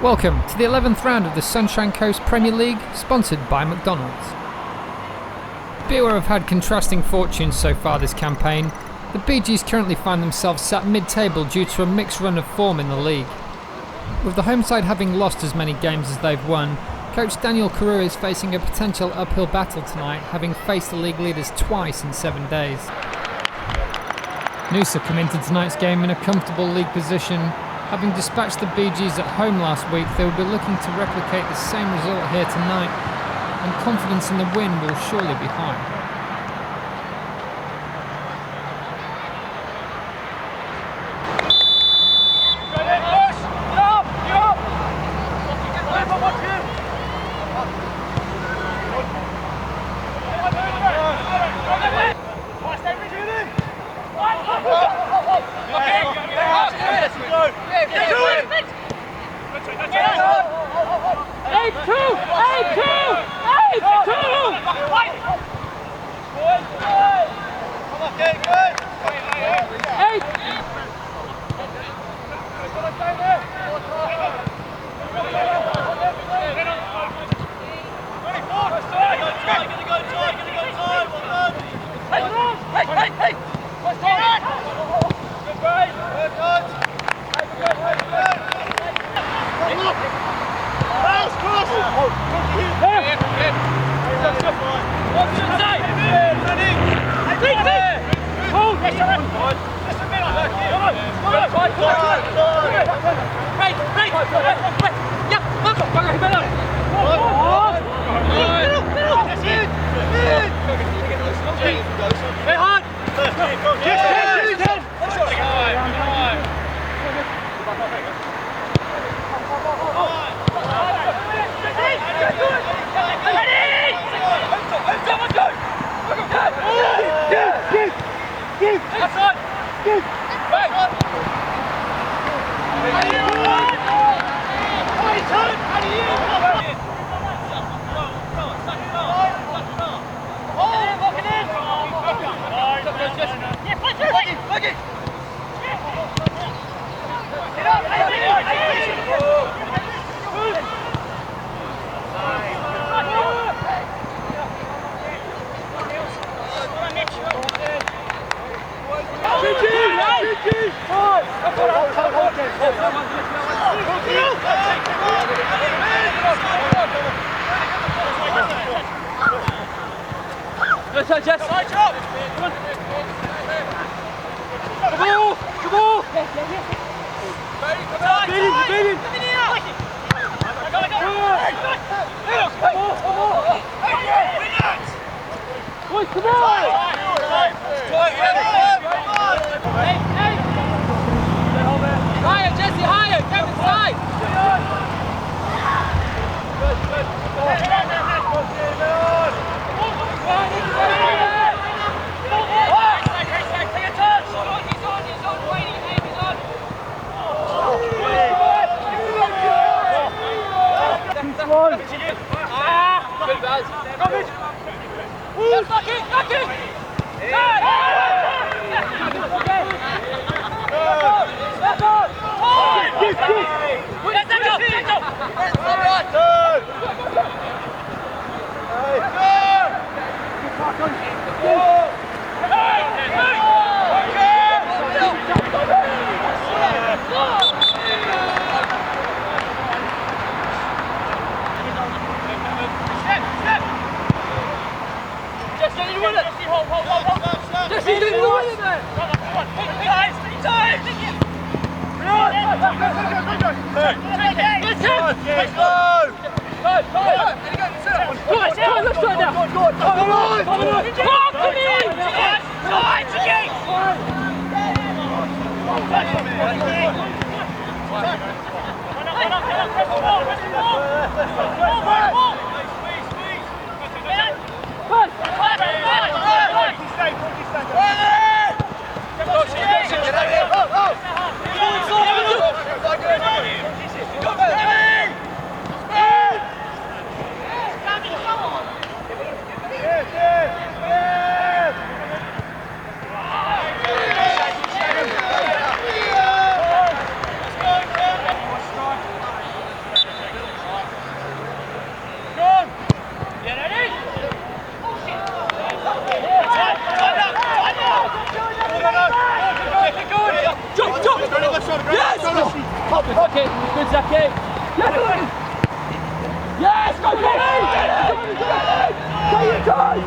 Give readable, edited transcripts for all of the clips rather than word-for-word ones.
Welcome to the 11th round of the Sunshine Coast Premier League, sponsored by McDonald's. Beerwah have had contrasting fortunes so far this campaign. The Bee Gees currently find themselves sat mid-table due to a mixed run of form in the league. With the home side having lost as many games as they've won, coach Daniel Carew is facing a potential uphill battle tonight, having faced the league leaders twice in 7 days. Noosa come into tonight's game in a comfortable league position. Having dispatched the Bee Gees at home last week, they will be looking to replicate the same result here tonight, and confidence in the win will surely be high. Yes, go Take your time!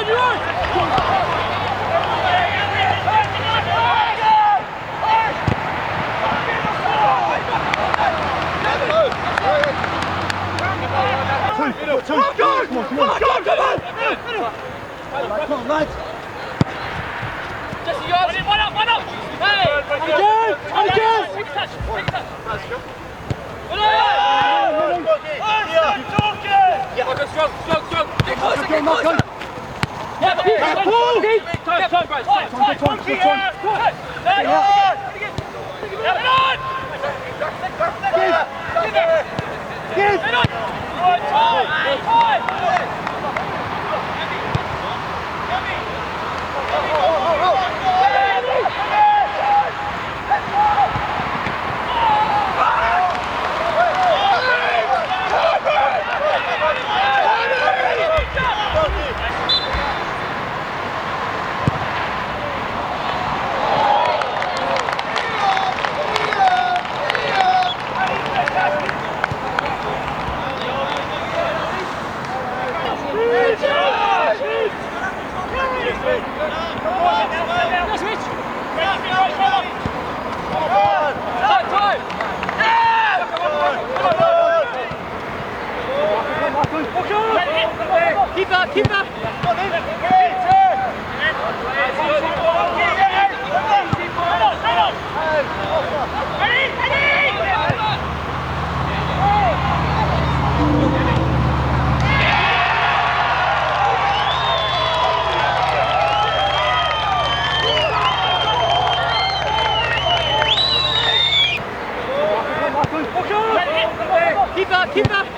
You're on! Come on, lads! Jesse, yours! One up! Hey! Again! Take a touch! Strong! Yeah, Keep up! Keep up!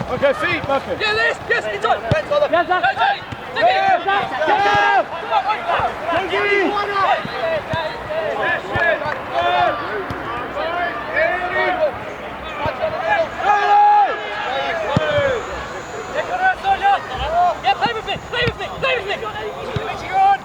Okay, feet, Murphy. Yeah, this. Yes, it's on. Yes, that. Yeah, play with me. Play with me. Play with me. Reaching on.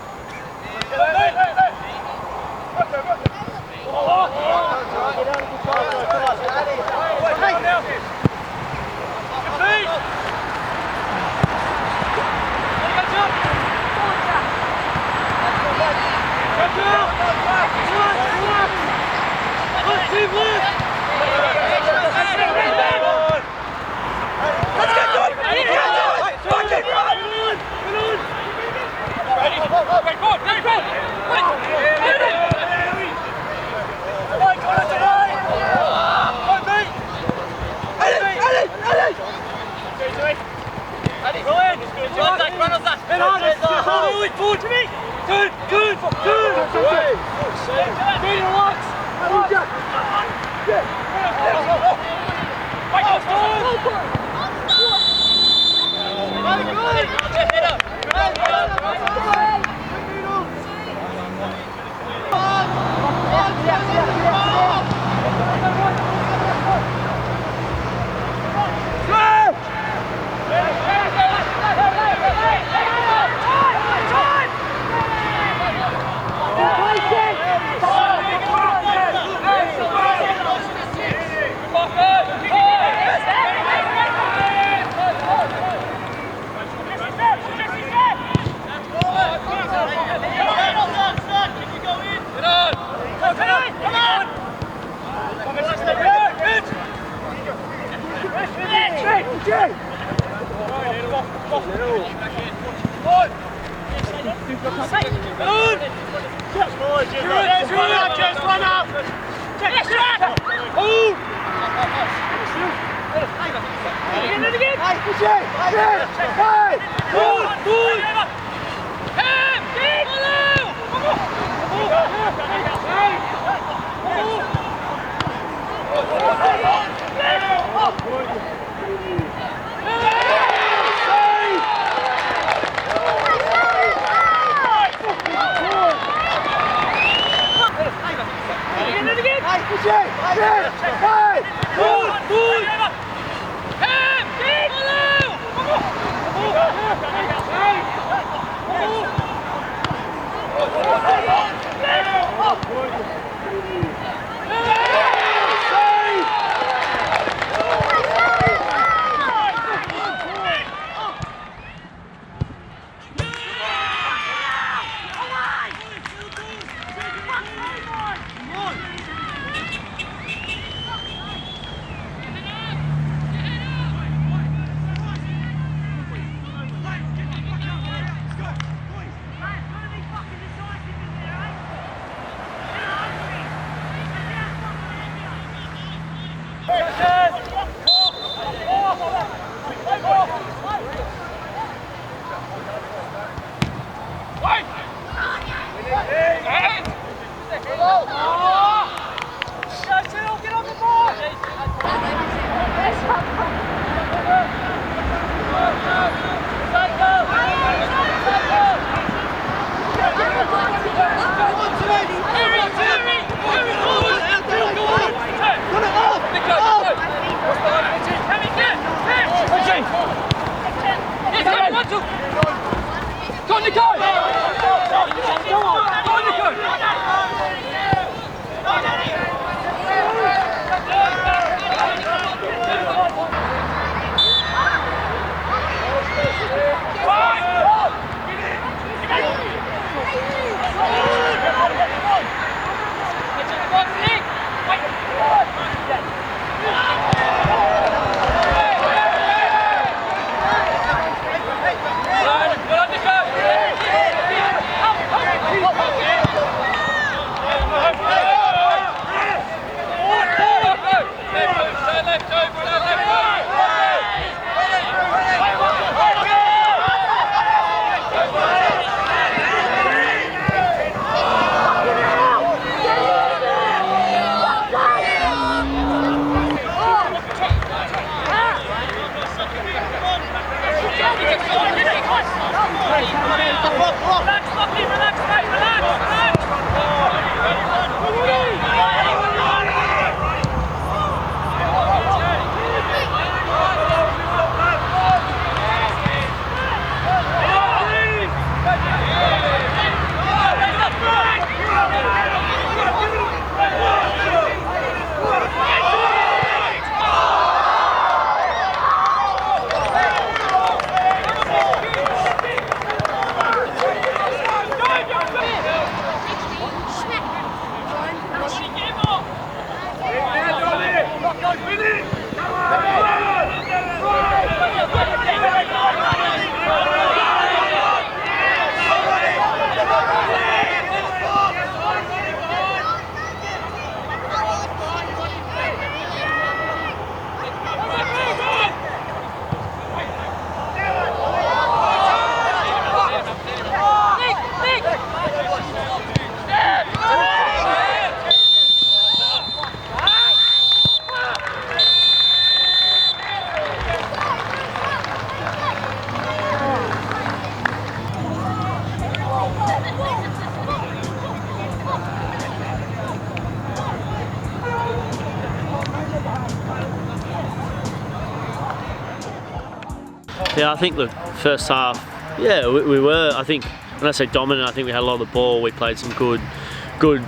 Yeah, I think the first half, yeah, we were. I think when I say dominant, I think we had a lot of the ball. We played some good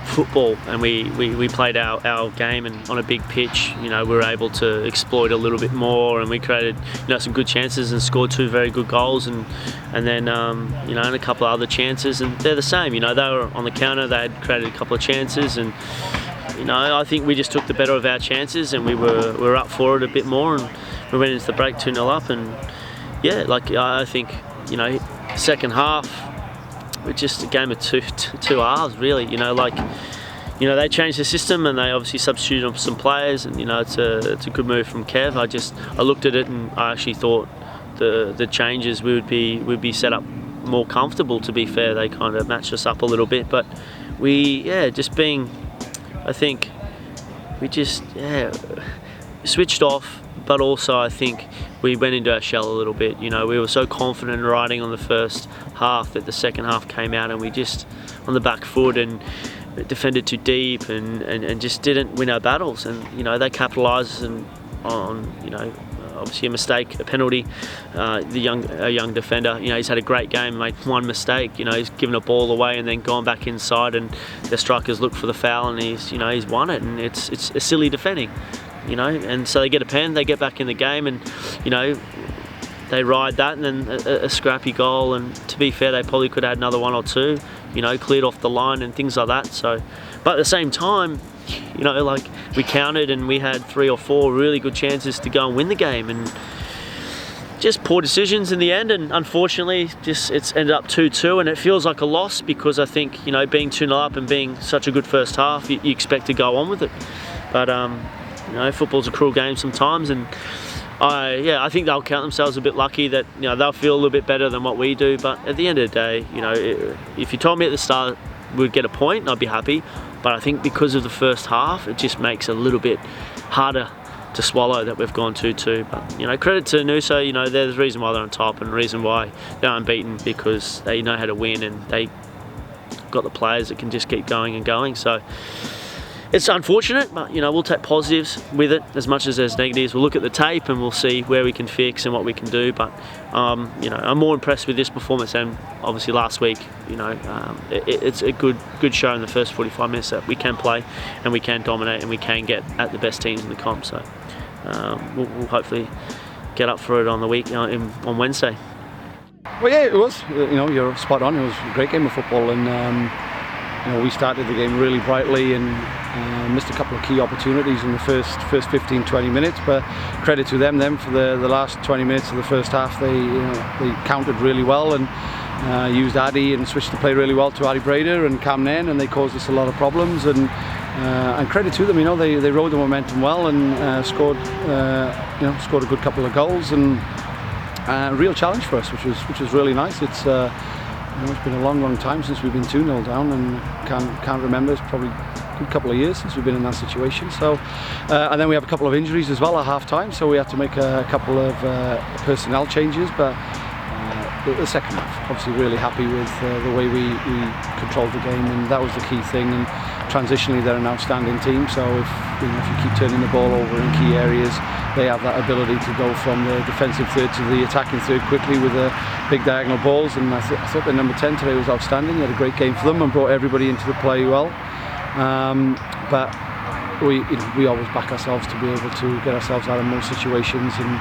football, and we played our game, and on a big pitch, we were able to exploit a little bit more, and we created some good chances and scored 2 very good goals, and then and a couple of other chances, and they're the same. They were on the counter. They had created a couple of chances, and I think we just took the better of our chances, and we were up for it a bit more, and we went into the break 2-0 up, and yeah, I think second half. It's just a game of two halves, really. They changed the system, and they obviously substituted on some players, and it's a good move from Kev. I looked at it, and I actually thought the changes we'd be set up more comfortable. To be fair, they kind of matched us up a little bit, but I think we just switched off. But also, I think we went into our shell a little bit. We were so confident riding on the first half that the second half came out, and we just on the back foot and defended too deep and just didn't win our battles. And they capitalised on obviously a mistake, a penalty. A young defender, he's had a great game, made one mistake. He's given a ball away and then gone back inside, and the strikers looked for the foul, and he's won it, and it's a silly defending. And so they get a pen, they get back in the game, and they ride that, and then a scrappy goal. And to be fair, they probably could have had another 1 or 2, cleared off the line and things like that. So, but at the same time, we counted, and we had 3 or 4 really good chances to go and win the game, and just poor decisions in the end. And unfortunately, it's ended up 2-2, and it feels like a loss because I think being 2-0 up and being such a good first half, you expect to go on with it. But football's a cruel game sometimes, and I think they'll count themselves a bit lucky that they'll feel a little bit better than what we do. But at the end of the day, if you told me at the start we'd get a point, I'd be happy. But I think because of the first half, it just makes it a little bit harder to swallow that we've gone 2-2. But credit to Noosa. They're the reason why they're on top, and the reason why they're unbeaten, because they know how to win, and they got the players that can just keep going and going. So it's unfortunate, but we'll take positives with it as much as there's negatives. We'll look at the tape and we'll see where we can fix and what we can do. But I'm more impressed with this performance than obviously last week. It's a good show in the first 45 minutes that we can play and we can dominate and we can get at the best teams in the comp. So we'll hopefully get up for it on the week on Wednesday. Well, yeah, it was. You're spot on. It was a great game of football, and we started the game really brightly and missed a couple of key opportunities in the first 15-20 minutes. But credit to them for the last 20 minutes of the first half. They countered really well and used Addy and switched the play really well to Addy Breda and Cam Nairn, and they caused us a lot of problems. And credit to them, they rode the momentum well and scored a good couple of goals, and a real challenge for us, which was really nice. It's been a long time since we've been 2-0 down, and can't remember. It's probably a good couple of years since we've been in that situation. So, and then we have a couple of injuries as well at half time, so we had to make a couple of personnel changes. But the second half, obviously really happy with the way we controlled the game, and that was the key thing. And transitionally, they're an outstanding team. So if you keep turning the ball over in key areas, they have that ability to go from the defensive third to the attacking third quickly with big diagonal balls. And I thought the number 10 today was outstanding. He had a great game for them and brought everybody into the play well. But we always back ourselves to be able to get ourselves out of more situations. And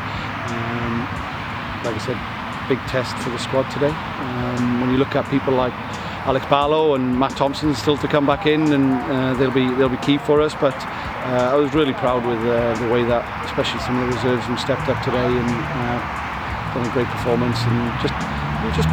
like I said, big test for the squad today. When you look at people like Alex Barlow and Matt Thompson still to come back in, and they'll be key for us. But I was really proud with the way that, especially some of the reserves who stepped up today and done a great performance, and just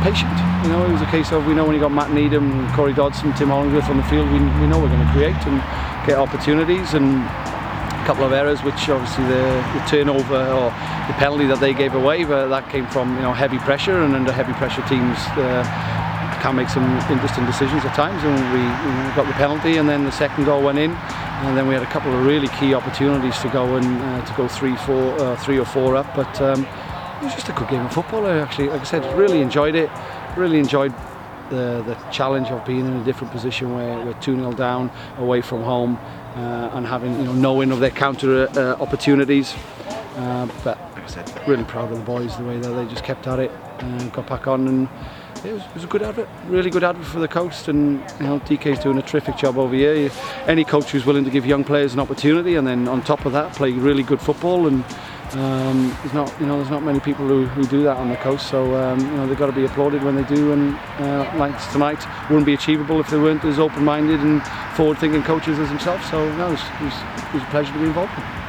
patient. It was a case of, we know when you got Matt Needham, Corey Dodson, Tim Hollingsworth on the field, we know we're going to create and get opportunities. And a couple of errors, which obviously the turnover or the penalty that they gave away, but that came from heavy pressure, and under heavy pressure teams can make some interesting decisions at times. And we got the penalty, and then the second goal went in, and then we had a couple of really key opportunities to go and to go 3 or 4 up. But it was just a good game of football. I actually, like I said, really enjoyed it. Really enjoyed the challenge of being in a different position where we're 2-0 down away from home, and having knowing of their counter opportunities. But like I said, really proud of the boys, the way that they just kept at it, got back on, and it was a good advert, really good advert for the coast. And DK's doing a terrific job over here. Any coach who's willing to give young players an opportunity, and then on top of that play really good football, and there's not many people who do that on the coast. So they've got to be applauded when they do. And like tonight, wouldn't be achievable if they weren't as open-minded and forward-thinking coaches as themselves. So no, it was a pleasure to be involved in.